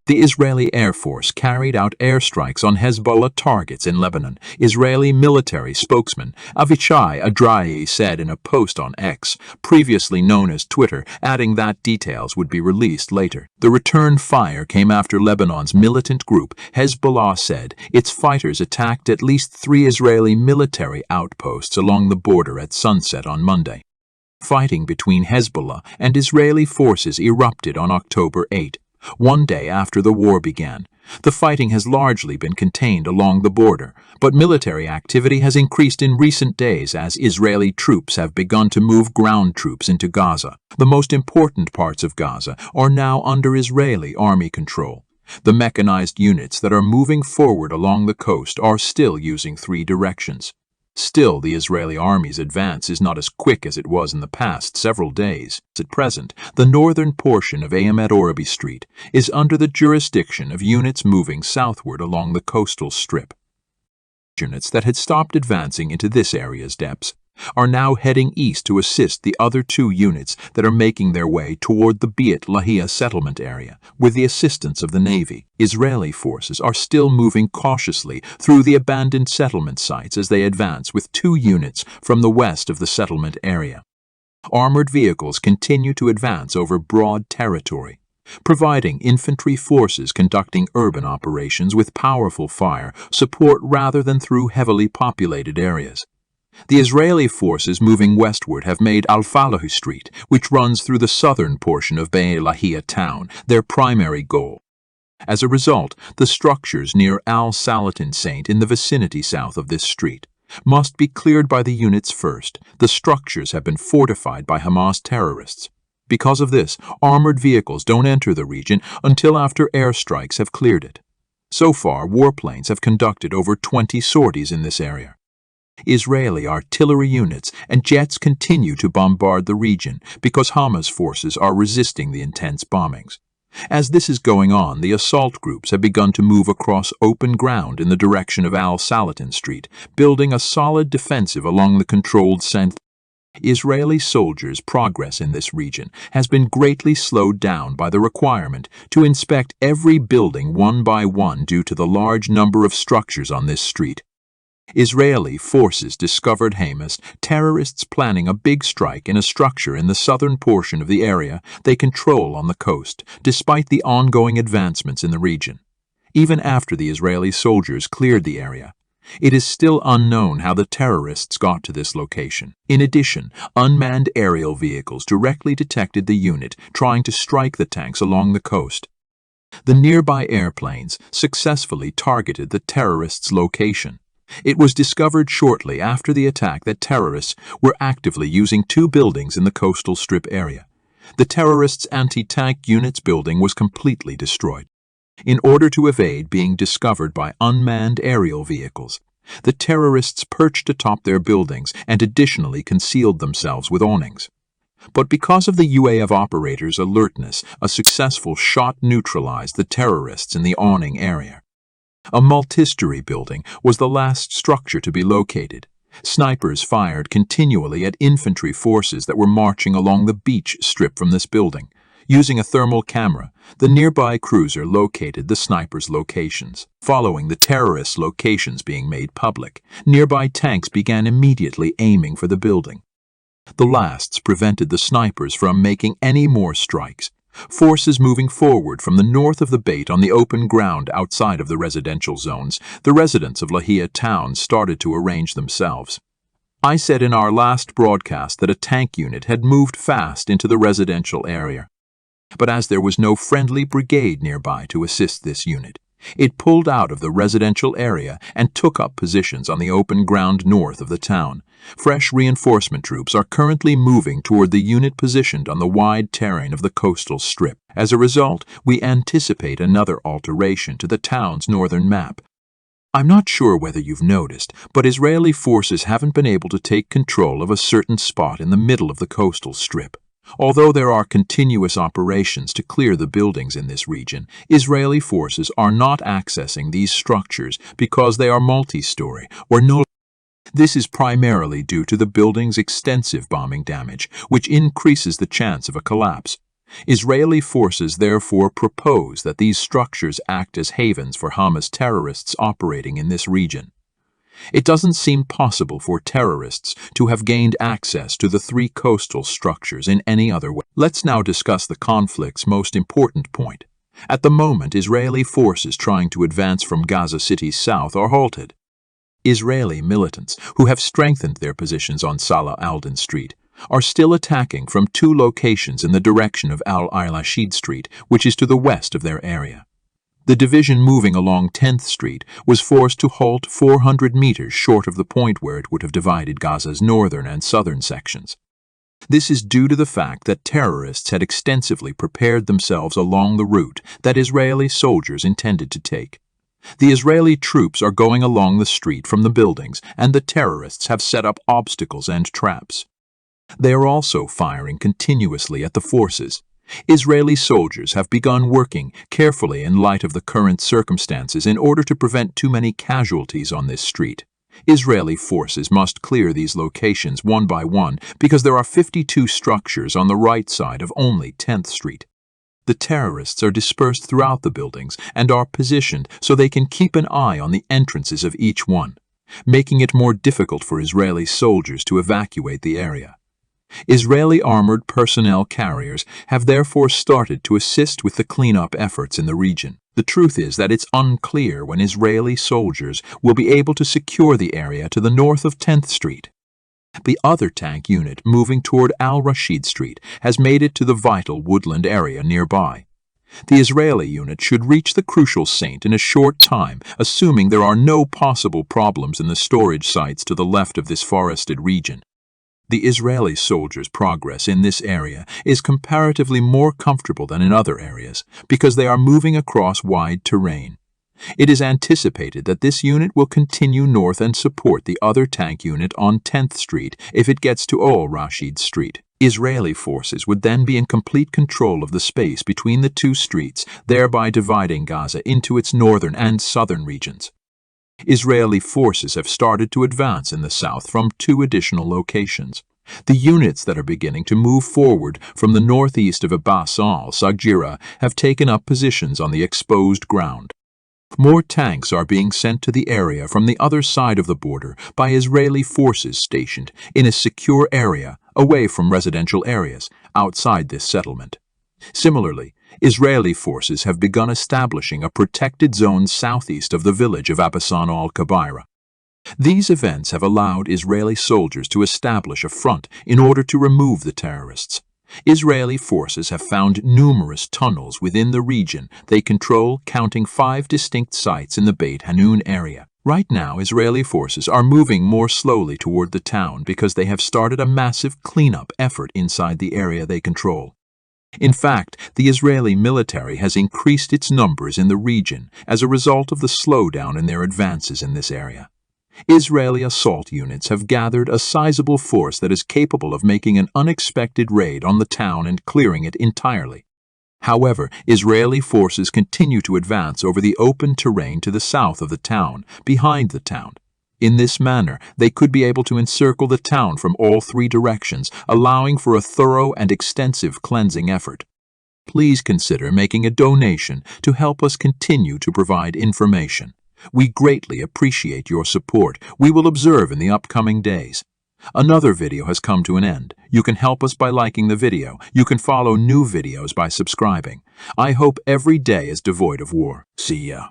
The Israeli Air Force carried out airstrikes on Hezbollah targets in Lebanon. Israeli military spokesman Avichai Adrayi said in a post on X, previously known as Twitter, adding that details would be released later. The return fire came after Lebanon's militant group, Hezbollah, said its fighters attacked at least 3 Israeli military outposts along the border at sunset on Monday. Fighting between Hezbollah and Israeli forces erupted on October 8. One day after the war began. The fighting has largely been contained along the border, but military activity has increased in recent days as Israeli troops have begun to move ground troops into Gaza. The most important parts of Gaza are now under Israeli army control. The mechanized units that are moving forward along the coast are still using 3 directions. Still, the Israeli army's advance is not as quick as it was in the past several days. At present, the northern portion of Ahmed Orabi Street is under the jurisdiction of units moving southward along the coastal strip. Units that had stopped advancing into this area's depths are now heading east to assist the other 2 units that are making their way toward the Beit Lahia settlement area. With the assistance of the Navy, Israeli forces are still moving cautiously through the abandoned settlement sites as they advance with 2 units from the west of the settlement area. Armored vehicles continue to advance over broad territory, providing infantry forces conducting urban operations with powerful fire support rather than through heavily populated areas. The Israeli forces moving westward have made Al-Falah Street, which runs through the southern portion of Beit Lahia town, their primary goal. As a result, the structures near Al-Salatin Saint in the vicinity south of this street must be cleared by the units first. The structures have been fortified by Hamas terrorists. Because of this, armored vehicles don't enter the region until after airstrikes have cleared it. So far, warplanes have conducted over 20 sorties in this area. Israeli artillery units and jets continue to bombard the region because Hamas forces are resisting the intense bombings. As this is going on, the assault groups have begun to move across open ground in the direction of Al-Salatin Street, building a solid defensive along the controlled center. Israeli soldiers' progress in this region has been greatly slowed down by the requirement to inspect every building one by one due to the large number of structures on this street. Israeli forces discovered Hamas terrorists planning a big strike in a structure in the southern portion of the area they control on the coast, despite the ongoing advancements in the region. Even after the Israeli soldiers cleared the area, it is still unknown how the terrorists got to this location. In addition, unmanned aerial vehicles directly detected the unit trying to strike the tanks along the coast. The nearby airplanes successfully targeted the terrorists' location. It was discovered shortly after the attack that terrorists were actively using 2 buildings in the coastal strip area. The terrorists' anti-tank units building was completely destroyed. In order to evade being discovered by unmanned aerial vehicles, the terrorists perched atop their buildings and additionally concealed themselves with awnings. But because of the UAV operators' alertness, a successful shot neutralized the terrorists in the awning area. A multi-story building was the last structure to be located. Snipers fired continually at infantry forces that were marching along the beach strip from this building. Using a thermal camera, the nearby cruiser located the snipers' locations. Following the terrorists' locations being made public, nearby tanks began immediately aiming for the building. The lasts prevented the snipers from making any more strikes. Forces moving forward from the north of the Beit on the open ground outside of the residential zones, the residents of Lahia town started to arrange themselves. I said in our last broadcast that a tank unit had moved fast into the residential area. But as there was no friendly brigade nearby to assist this unit, it pulled out of the residential area and took up positions on the open ground north of the town. Fresh reinforcement troops are currently moving toward the unit positioned on the wide terrain of the coastal strip. As a result, we anticipate another alteration to the town's northern map. I'm not sure whether you've noticed, but Israeli forces haven't been able to take control of a certain spot in the middle of the coastal strip. Although there are continuous operations to clear the buildings in this region, Israeli forces are not accessing these structures because they are multi-story or no. This is primarily due to the building's extensive bombing damage, which increases the chance of a collapse. Israeli forces therefore propose that these structures act as havens for Hamas terrorists operating in this region. It doesn't seem possible for terrorists to have gained access to the three coastal structures in any other way. Let's now discuss the conflict's most important point. At the moment, Israeli forces trying to advance from Gaza City's south are halted. Israeli militants, who have strengthened their positions on Salah al-Din Street, are still attacking from two locations in the direction of Al-Rashid Street, which is to the west of their area. The division moving along 10th Street was forced to halt 400 meters short of the point where it would have divided Gaza's northern and southern sections. This is due to the fact that terrorists had extensively prepared themselves along the route that Israeli soldiers intended to take. The Israeli troops are going along the street from the buildings, and the terrorists have set up obstacles and traps. They are also firing continuously at the forces. Israeli soldiers have begun working carefully in light of the current circumstances in order to prevent too many casualties on this street. Israeli forces must clear these locations one by one because there are 52 structures on the right side of only 10th Street. The terrorists are dispersed throughout the buildings and are positioned so they can keep an eye on the entrances of each one, making it more difficult for Israeli soldiers to evacuate the area. Israeli armored personnel carriers have therefore started to assist with the cleanup efforts in the region. The truth is that it's unclear when Israeli soldiers will be able to secure the area to the north of 10th Street. The other tank unit moving toward Al-Rashid Street has made it to the vital woodland area nearby. The Israeli unit should reach the crucial Saint in a short time, assuming there are no possible problems in the storage sites to the left of this forested region. The Israeli soldiers' progress in this area is comparatively more comfortable than in other areas because they are moving across wide terrain. It is anticipated that this unit will continue north and support the other tank unit on 10th Street if it gets to Al-Rashid Street. Israeli forces would then be in complete control of the space between the two streets, thereby dividing Gaza into its northern and southern regions. Israeli forces have started to advance in the south from two additional locations. The units that are beginning to move forward from the northeast of Abbas al-Saghira have taken up positions on the exposed ground. More tanks are being sent to the area from the other side of the border by Israeli forces stationed in a secure area away from residential areas outside this settlement. Similarly, Israeli forces have begun establishing a protected zone southeast of the village of Abbasan al-Kabira. These events have allowed Israeli soldiers to establish a front in order to remove the terrorists. Israeli forces have found numerous tunnels within the region they control, counting 5 distinct sites in the Beit Hanun area. Right now, Israeli forces are moving more slowly toward the town because they have started a massive cleanup effort inside the area they control. In fact, the Israeli military has increased its numbers in the region as a result of the slowdown in their advances in this area. Israeli assault units have gathered a sizable force that is capable of making an unexpected raid on the town and clearing it entirely. However, Israeli forces continue to advance over the open terrain to the south of the town, behind the town. In this manner, they could be able to encircle the town from all 3 directions, allowing for a thorough and extensive cleansing effort. Please consider making a donation to help us continue to provide information. We greatly appreciate your support. We will observe in the upcoming days. Another video has come to an end. You can help us by liking the video. You can follow new videos by subscribing. I hope every day is devoid of war. See ya.